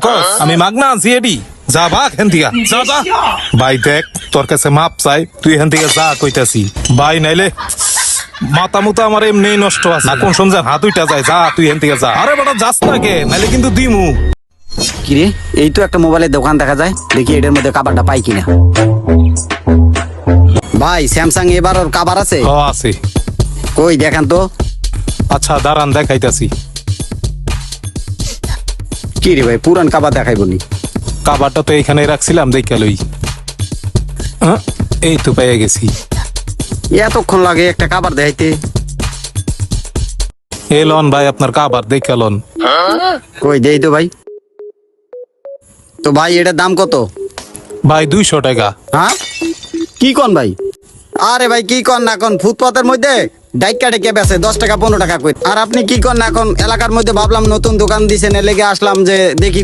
কস আমি মাগনা আনছি এডি যা ভাগ হেন থেকে যা যা ভাই দেখ তোর কাছে মাপ চাই তুই হেন থেকে যা কইতাছি ভাই নাইলে মাথা মুতা আমার এমনি নষ্ট আছে না কোন সময় হাত উইটা যায় যা তুই হেন থেকে যা আরে বেটা যাস না কে নাইলে কিন্তু দিমু কিরে এই তো একটা মোবাইলের দোকান দেখা যায়, দেখি এটার মধ্যে কাভারটা পাই কিনা। ভাই স্যামসাং এবার ওর কাভার আছে? হ আছে। কই দেখান তো। আচ্ছা দাঁড়ান দেখাইতাছি। কি রে ভাই পুরান কাভার দেখাই বলি। কাবারটা তো এখানে রাখছিলাম দেখা লই। এই তো পেয়ে গেছি। এতক্ষণ লাগে একটা কাভার দেখাইতে? এ লন ভাই আপনার কাবার দেখা লন। কই দেই তো ভাই। তো ভাই এটার দাম কত? ভাই 200 টাকা। হ্যাঁ কি কন ভাই? আরে ভাই কি কন না কন ফুটপাতের মধ্যে ডাইকা ডেকে বেছে 10 টাকা 15 টাকা কই। আর আপনি কি কন না এখন এলাকার মধ্যে ভাবলাম নতুন দোকান দিছেন এর লেগে আসলাম যে দেখি